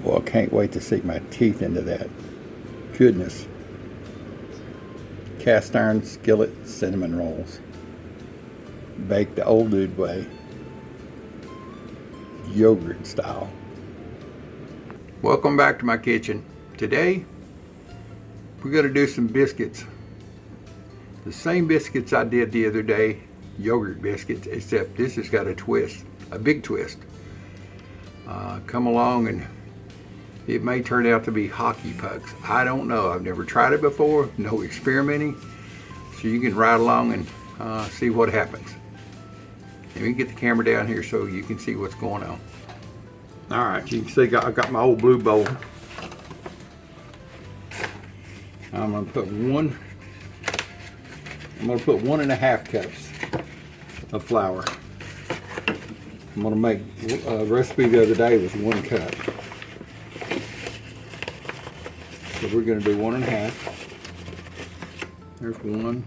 Well, I can't wait to sink my teeth into that. Goodness. Cast iron skillet cinnamon rolls. Baked the old dude way. Yogurt style. Welcome back to my kitchen. Today, we're going to do some biscuits. The same biscuits I did the other day, yogurt biscuits, except this has got a twist, a big twist. Come along and it may turn out to be hockey pucks. I don't know. I've never tried it before. No experimenting. So you can ride along and see what happens. Let me get the camera down here so you can see what's going on. All right, you can see I've got my old blue bowl. I'm gonna put 1.5 cups of flour. I'm gonna make a recipe the other day was 1 cup. So we're gonna do 1.5. There's 1.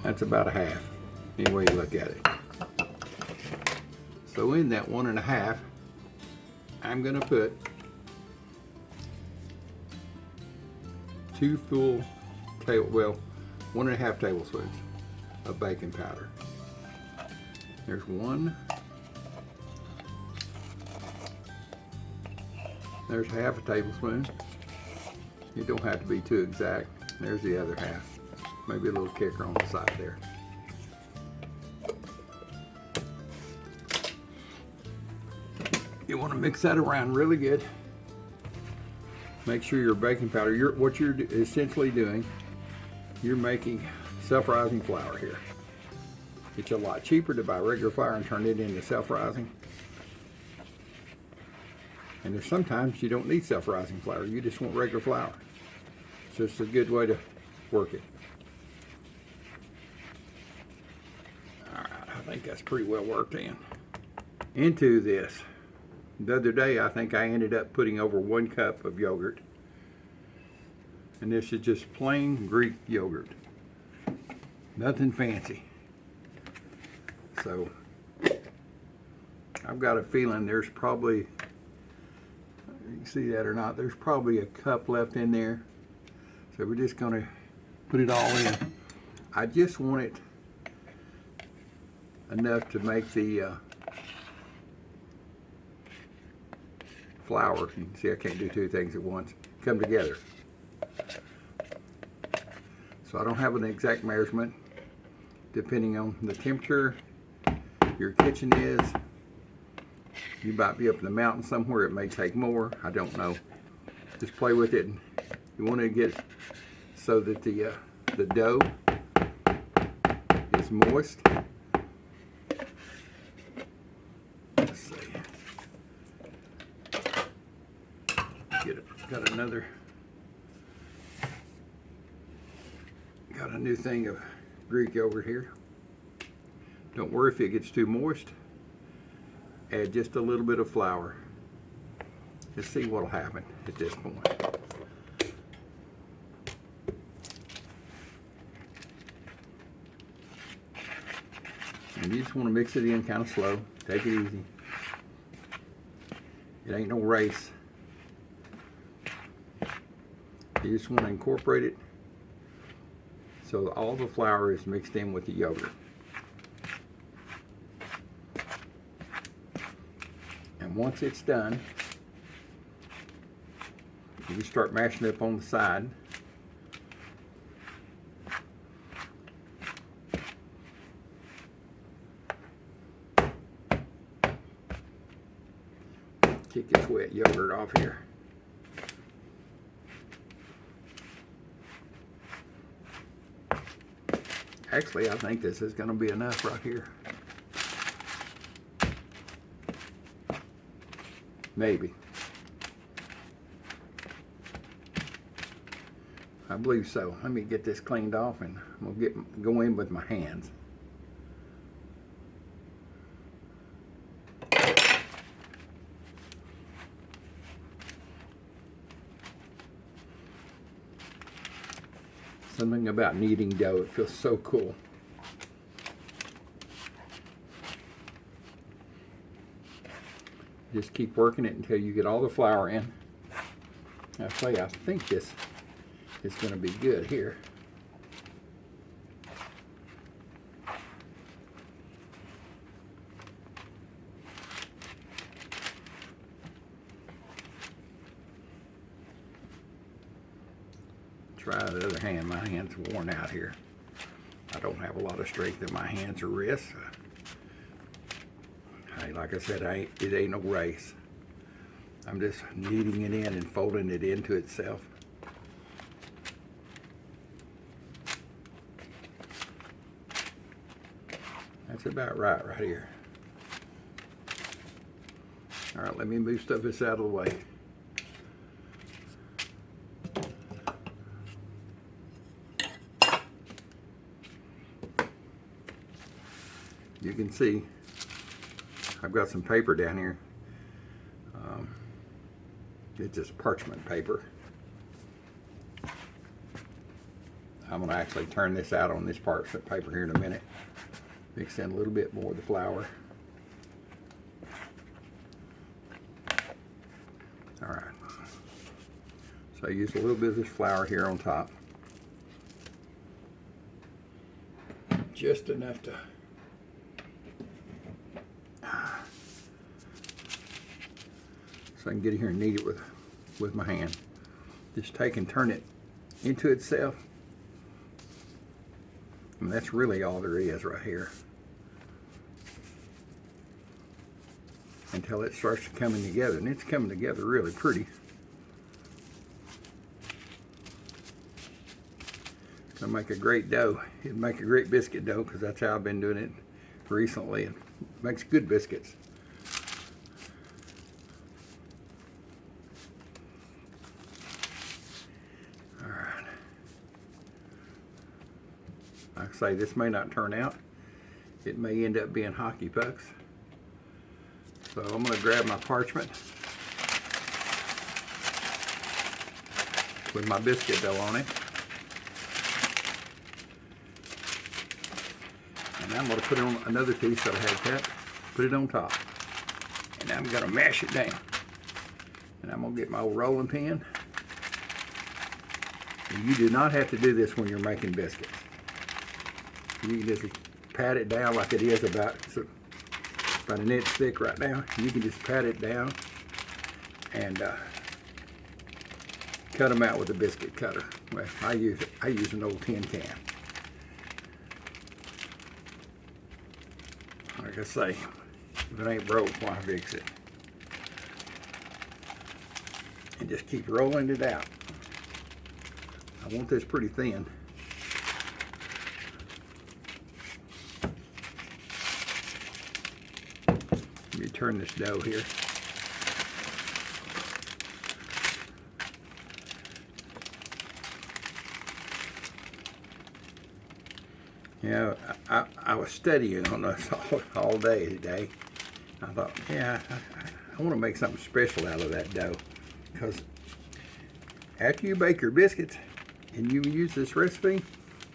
That's about a half, any way you look at it. So in that 1.5, I'm gonna put 1.5 tablespoons of baking powder. There's 1. There's half a tablespoon. You don't have to be too exact. There's the other half. Maybe a little kicker on the side there. You want to mix that around really good. Make sure your baking powder, what you're essentially doing, you're making self-rising flour here. It's a lot cheaper to buy regular flour and turn it into self-rising. And there's sometimes you don't need self-rising flour, you just want regular flour. So it's a good way to work it. All right, I think that's pretty well worked in. Into this. The other day, I think I ended up putting over 1 cup of yogurt. And this is just plain Greek yogurt. Nothing fancy. So, I've got a feeling there's probably, you can see that or not, there's probably a cup left in there. So we're just gonna put it all in. I just want it enough to make the flour, you can see I can't do 2 things at once, come together. So I don't have an exact measurement, depending on the temperature your kitchen is. You might be up in the mountain somewhere, it may take more, I don't know. Just play with it. You want to get so that the dough is moist. Let's see. Got a new thing of Greek yogurt here. Don't worry if it gets too moist. Add just a little bit of flour. Let's see what'll happen at this point. And you just want to mix it in kind of slow. Take it easy. It ain't no race. You just want to incorporate it so that all the flour is mixed in with the yogurt. And once it's done, you start mashing it up on the side. Kick this wet yogurt off here. Actually, I think this is going to be enough right here. Maybe. I believe so. Let me get this cleaned off and I'm going to go in with my hands. Something about kneading dough, it feels so cool. Just keep working it until you get all the flour in. I say, I think this is going to be good here. Try the other hand. My hand's worn out here. I don't have a lot of strength in my hands or wrists. Hey, like I said, it ain't no race. I'm just kneading it in and folding it into itself. That's about right here. All right, let me move stuff this out of the way. You can see I've got some paper down here. It's just parchment paper. I'm going to actually turn this out on this parchment paper here in a minute. Mix in a little bit more of the flour. All right. So I use a little bit of this flour here on top. Just enough to so I can get in here and knead it with my hand. Just take and turn it into itself. And that's really all there is right here. Until it starts coming together, and it's coming together really pretty. It's gonna make a great dough. It'll make a great biscuit dough because that's how I've been doing it recently. It makes good biscuits. Like I say, this may not turn out. It may end up being hockey pucks. So I'm going to grab my parchment with my biscuit dough on it. And I'm going to put on another piece that I had cut, put it on top. And I'm going to mash it down. And I'm going to get my old rolling pin. And you do not have to do this when you're making biscuits. You can just pat it down like it is about an inch thick right now. You can just pat it down and cut them out with a biscuit cutter. Well, I use an old tin can. Like I say, if it ain't broke, why fix it? And just keep rolling it out. I want this pretty thin. Let me turn this dough here. Yeah, I was studying on this all day today. I thought, yeah, I want to make something special out of that dough, because after you bake your biscuits and you use this recipe,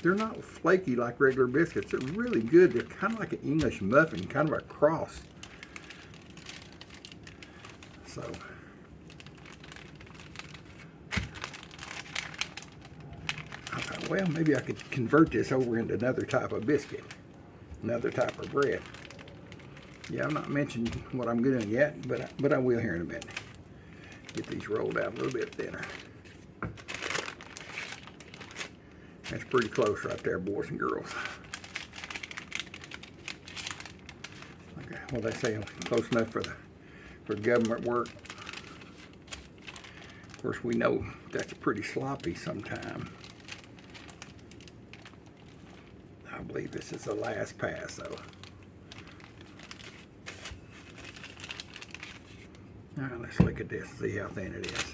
they're not flaky like regular biscuits. They're really good. They're kind of like an English muffin, kind of a cross. So I thought, well, maybe I could convert this over into another type of biscuit, another type of bread. Yeah, I'm not mentioning what I'm doing yet, but I will here in a minute. Get these rolled out a little bit thinner. That's pretty close right there, boys and girls. Okay, well, they say close enough for government work. Of course, we know that's pretty sloppy sometimes. I believe this is the last pass, though. All right, let's look at this, see how thin it is.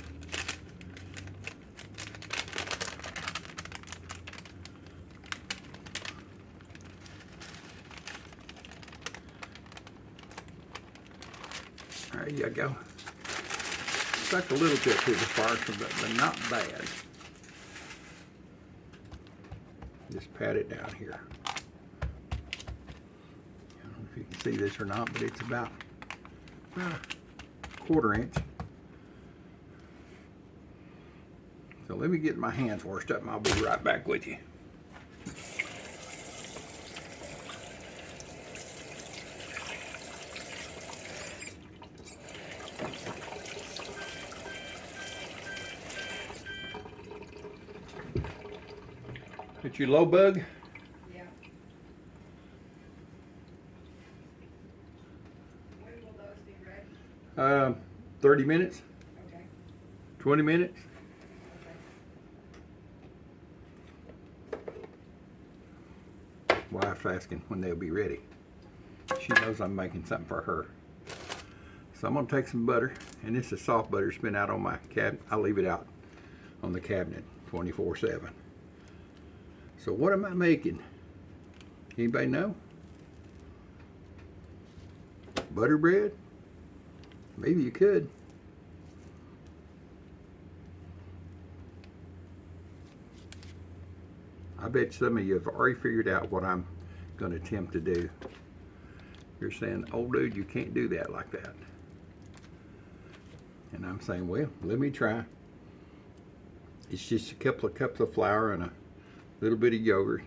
There you go. Stuck a little bit to the spark, but not bad. Just pat it down here. I don't know if you can see this or not, but it's about 1/4 inch. So let me get my hands washed up and I'll be right back with you. Put your low bug. Yeah. When will those be ready? 30 minutes, Okay. 20 minutes. Okay. Wife's asking when they'll be ready. She knows I'm making something for her. So I'm gonna take some butter, and this is soft butter. It's been out on my cabinet. I leave it out on the cabinet 24/7. So what am I making? Anybody know? Butter bread? Maybe you could. I bet some of you have already figured out what I'm going to attempt to do. You're saying, "Oh, dude, you can't do that like that." And I'm saying, well, let me try. It's just a couple of cups of flour and a little bit of yogurt.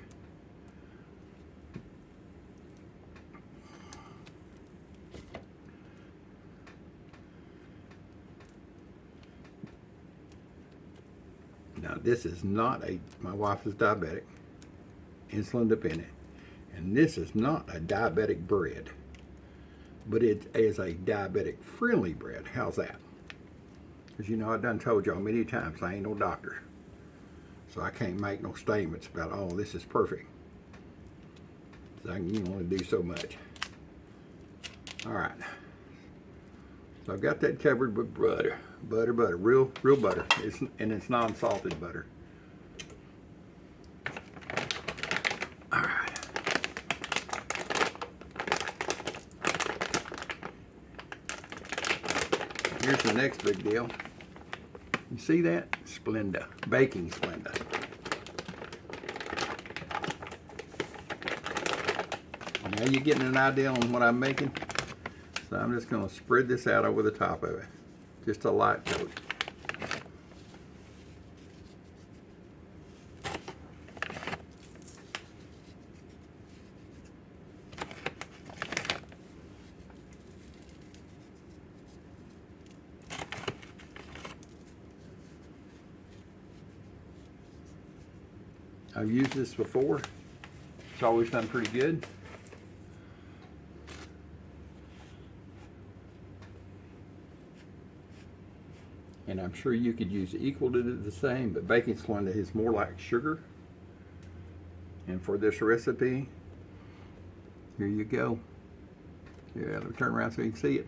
Now this is not my wife is diabetic, insulin dependent, and this is not a diabetic bread, but it is a diabetic friendly bread. How's that? Because you know, I done told y'all many times I ain't no doctor. So I can't make no statements about, oh, this is perfect. So I can only do so much. All right. So I've got that covered with butter, real butter. It's non-salted butter. All right. Here's the next big deal. You see that? Splenda, baking Splenda. Now you're getting an idea on what I'm making. So I'm just going to spread this out over the top of it. Just a light coat. I've used this before. It's always done pretty good. And I'm sure you could use equal to the same, but baking Splenda is more like sugar. And for this recipe, here you go. Yeah, let me turn around so you can see it.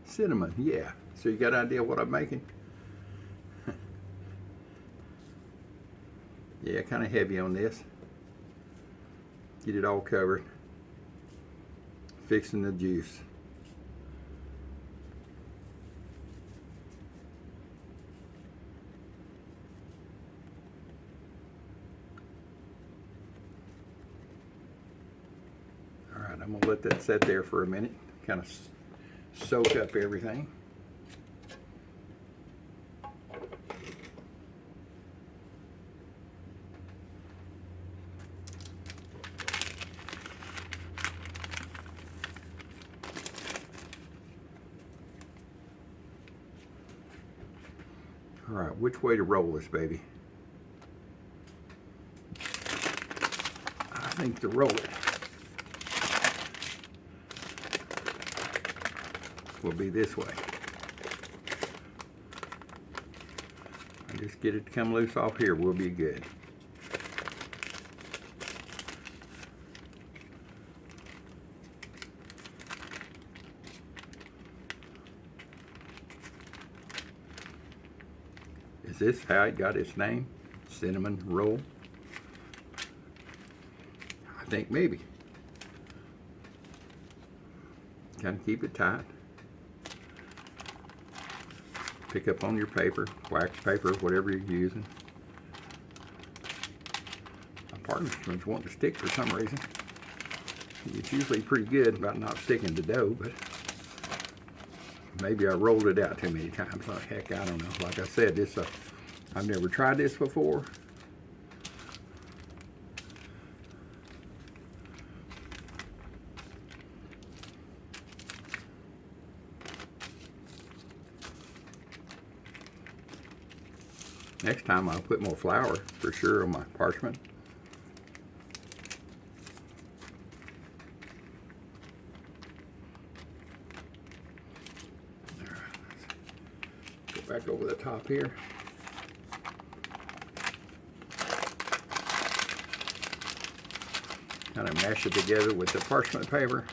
Cinnamon, yeah. So you got an idea what I'm making? Yeah, kind of heavy on this. Get it all covered. Fixing the juice. All right, I'm gonna let that sit there for a minute, kind of soak up everything. All right, which way to roll this baby? I think to roll it will be this way. I just get it to come loose off here, we'll be good. Is this how it got its name? Cinnamon roll? I think maybe. Kind of keep it tight. Pick up on your paper, wax paper, whatever you're using. My partner's wanting to stick for some reason. It's usually pretty good about not sticking to dough, but maybe I rolled it out too many times. Oh, heck, I don't know. Like I said, this I've never tried this before. Next time I'll put more flour for sure on my parchment. All right, let's go back over the top here. Kind of mash it together with the parchment paper.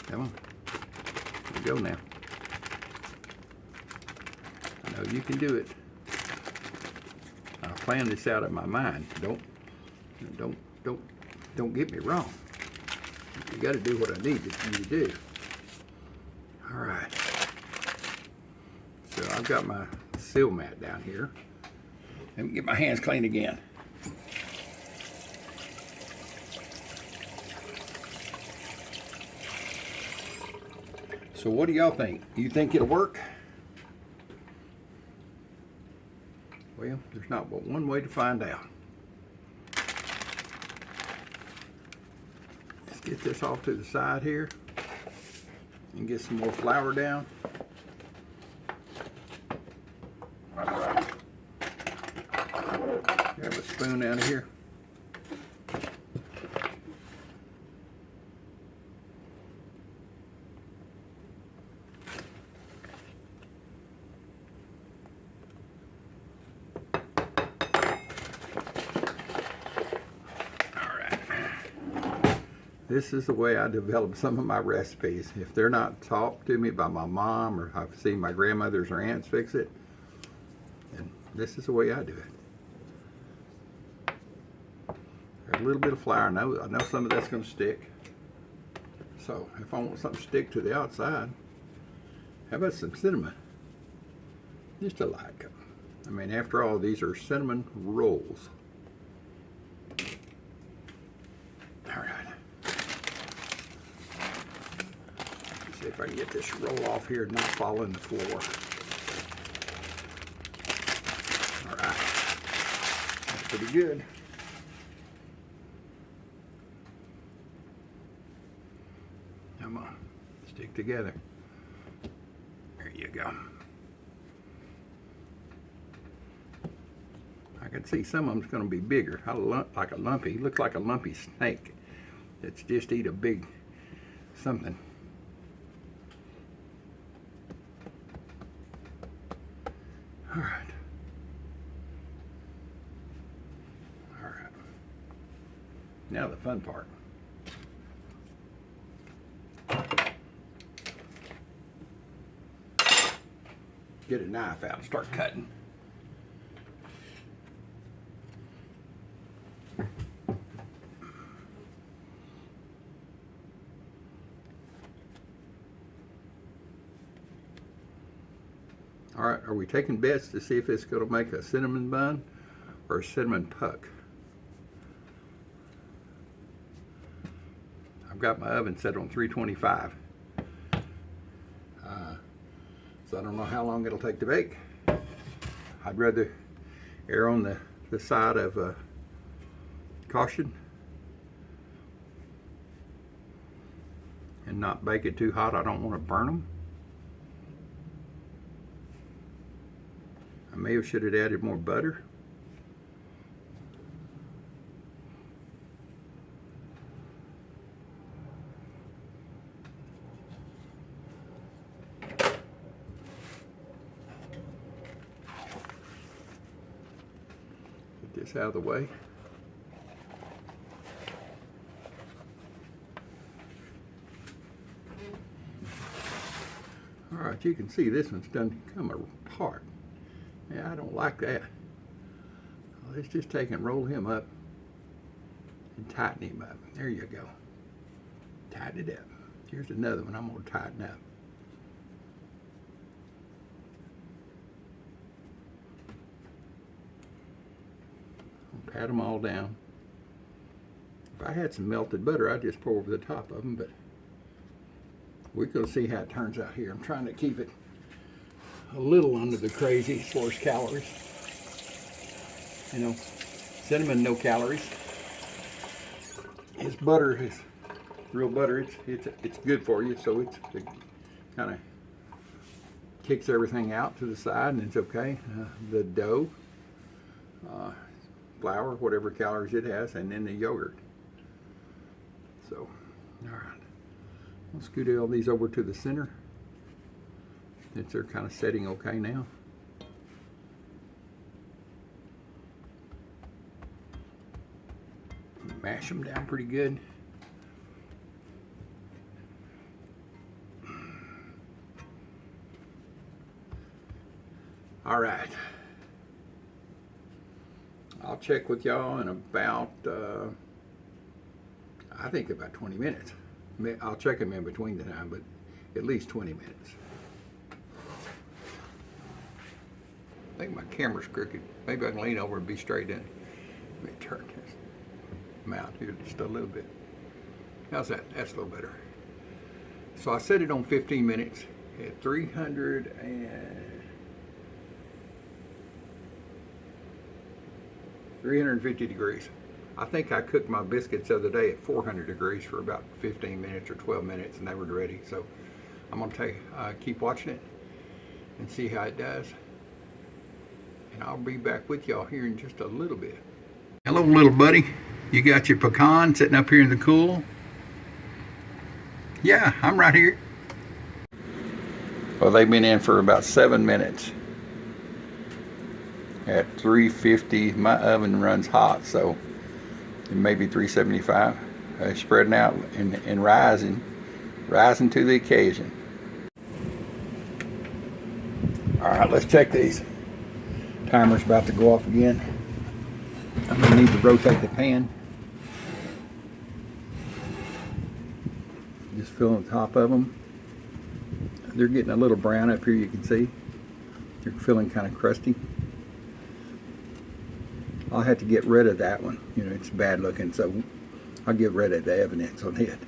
Come on, here we go now. I know you can do it. I planned this out in my mind. Don't get me wrong. You got to do what I need you to do. All right. So I've got my seal mat down here. Let me get my hands clean again. So what do y'all think? You think it'll work? Well, there's not but one way to find out. Let's get this off to the side here and get some more flour down. Grab a spoon out of here. This is the way I develop some of my recipes. If they're not taught to me by my mom, or I've seen my grandmothers or aunts fix it, and this is the way I do it. There's a little bit of flour. I know some of that's going to stick. So if I want something to stick to the outside, how about some cinnamon? Just a light cup. I mean, after all, these are cinnamon rolls. See if I can get this roll off here and not fall in the floor. All right, that's pretty good. Come on, stick together. There you go. I can see some of them's going to be bigger. Like a lumpy, looks like a lumpy snake that's just eat a big something. All right. All right. Now the fun part. Get a knife out and start cutting. All right, are we taking bets to see if it's going to make a cinnamon bun or a cinnamon puck? I've got my oven set on 325. So I don't know how long it'll take to bake. I'd rather err on the side of caution and not bake it too hot. I don't want to burn them. I may have should have added more butter. Get this out of the way. All right, you can see this one's done come apart. Yeah, I don't like that. Let's just take and roll him up and tighten him up. There you go. Tighten it up. Here's another one I'm going to tighten up. pat them all down. If I had some melted butter, I'd just pour over the top of them, but we're going to see how it turns out here. I'm trying to keep it a little under the crazy as far as calories. You know, cinnamon, no calories. His butter is real butter. It's good for you, so it kind of kicks everything out to the side, and it's okay. The dough, flour, whatever calories it has, and then the yogurt. So, all right, we'll scoot all these over to the center since they're kind of setting okay now. Mash them down pretty good. All right. I'll check with y'all in about, I think about 20 minutes. I'll check them in between the time, but at least 20 minutes. I think my camera's crooked. Maybe I can lean over and be straight in. Let me turn this mount here just a little bit. How's that? That's a little better. So I set it on 15 minutes at 350 degrees. I think I cooked my biscuits the other day at 400 degrees for about 15 minutes or 12 minutes, and they were ready. So I'm gonna keep watching it and see how it does. And I'll be back with y'all here in just a little bit. Hello, little buddy. You got your pecan sitting up here in the cool? Yeah, I'm right here. Well, they've been in for about 7 minutes at 350. My oven runs hot, so it may be 375. Spreading out and rising to the occasion. All right, let's check these. Timer's about to go off again. I'm gonna need to rotate the pan. Just fill the top of them. They're getting a little brown up here, you can see. They're feeling kind of crusty. I'll have to get rid of that one. You know, it's bad looking, so I'll get rid of the evidence on it.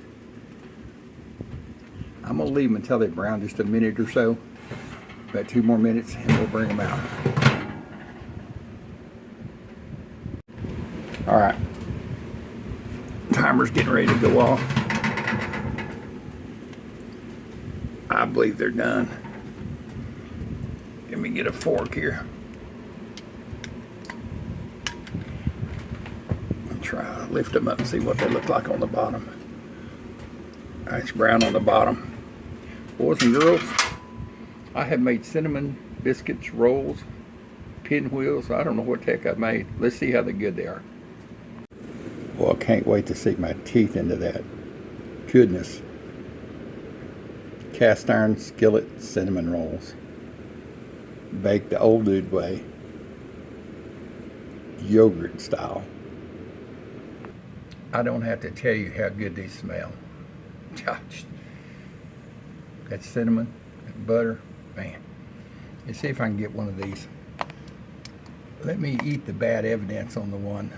I'm gonna leave them until they brown just a minute or so. About 2 more minutes and we'll bring them out. All right, timer's getting ready to go off. I believe they're done. Let me get a fork here. I'll try to lift them up and see what they look like on the bottom. It's brown on the bottom. Boys and girls, I have made cinnamon biscuits, rolls, pinwheels. I don't know what the heck I've made. Let's see how good they are. Well, I can't wait to sink my teeth into that. Goodness. Cast iron skillet cinnamon rolls. Baked the old dude way. Yogurt style. I don't have to tell you how good these smell. Gosh. That cinnamon, that butter, man. Let's see if I can get one of these. Let me eat the bad evidence on the one.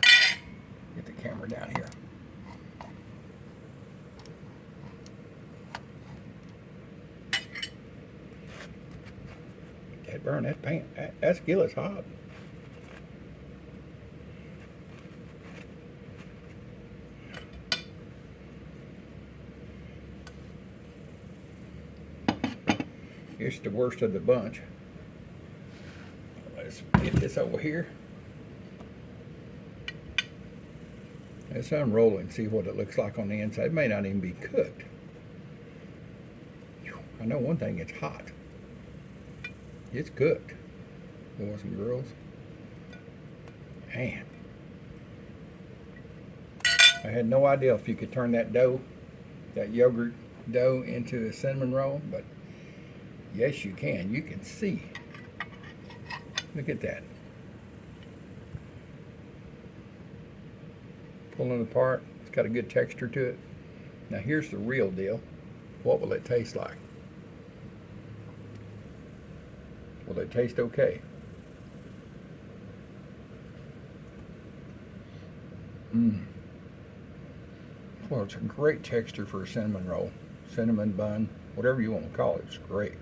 Get the camera down here. That burn, that pan, that skillet's hot. It's the worst of the bunch. Let's get this over here. Let's unroll it and see what it looks like on the inside. It may not even be cooked. I know one thing, it's hot. It's cooked, boys and girls. Man. I had no idea if you could turn that dough, that yogurt dough, into a cinnamon roll, but yes, you can. You can see. Look at that. Pulling apart. It's got a good texture to it. Now here's the real deal. What will it taste like? Will it taste okay? Well, it's a great texture for a cinnamon roll. Cinnamon bun, whatever you want to call it, it's great.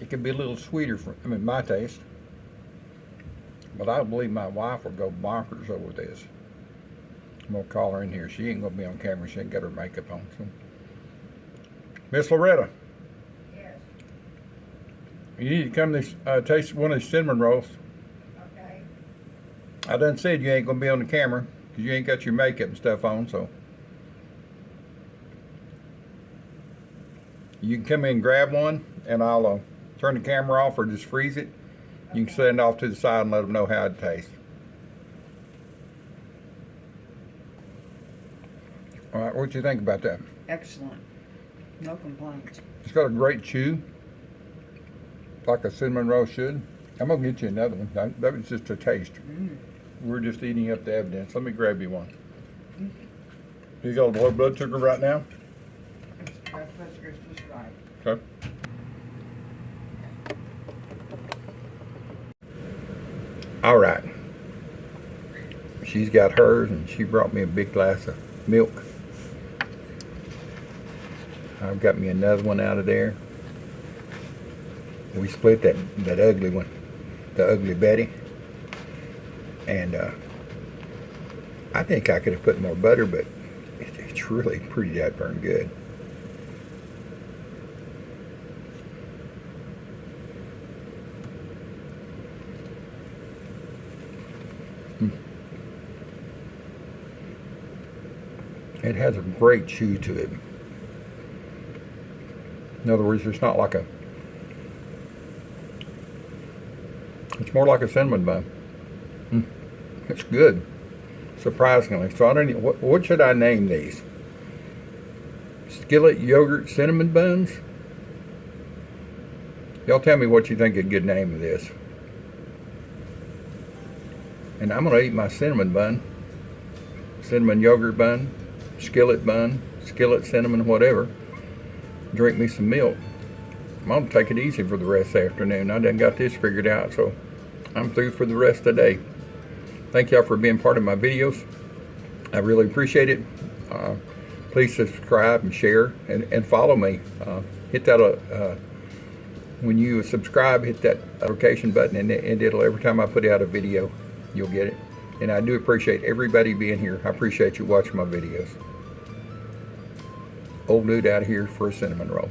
It can be a little sweeter for, my taste. But I believe my wife will go bonkers over this. I'm gonna call her in here. She ain't gonna be on camera. She ain't got her makeup on. So. Miss Loretta, Yes. you need to come this taste one of these cinnamon rolls. Okay. I done said you ain't gonna be on the camera because you ain't got your makeup and stuff on. So you can come in and grab one, and I'll turn the camera off or just freeze it. You can send it off to the side and let them know how it tastes. All right, what you think about that? Excellent. No complaints. It's got a great chew, like a cinnamon roll should. I'm gonna get you another one. That was just a taste. We're just eating up the evidence. Let me grab you one. You got low blood sugar right now? Blood sugar's just right. Okay. All right. She's got hers, and she brought me a big glass of milk. I've got me another one out of there. We split that ugly one, the ugly Betty. And I think I could have put more butter, but it's really pretty darn good. It has a great chew to it. In other words, it's not like it's more like a cinnamon bun. It's good, surprisingly. So I don't know, what should I name these? Skillet yogurt cinnamon buns? Y'all tell me what you think a good name of this. And I'm gonna eat my cinnamon bun, cinnamon yogurt bun, skillet cinnamon, whatever. Drink me some milk. I'm gonna take it easy for the rest of the afternoon. I done got this figured out, so I'm through for the rest of the day. Thank y'all for being part of my videos. I really appreciate it. Please subscribe and share and follow me. Hit that when you subscribe, hit that notification button, and it'll, every time I put out a video, you'll get it. And I do appreciate everybody being here. I appreciate you watching my videos. Old dude out of here for a cinnamon roll.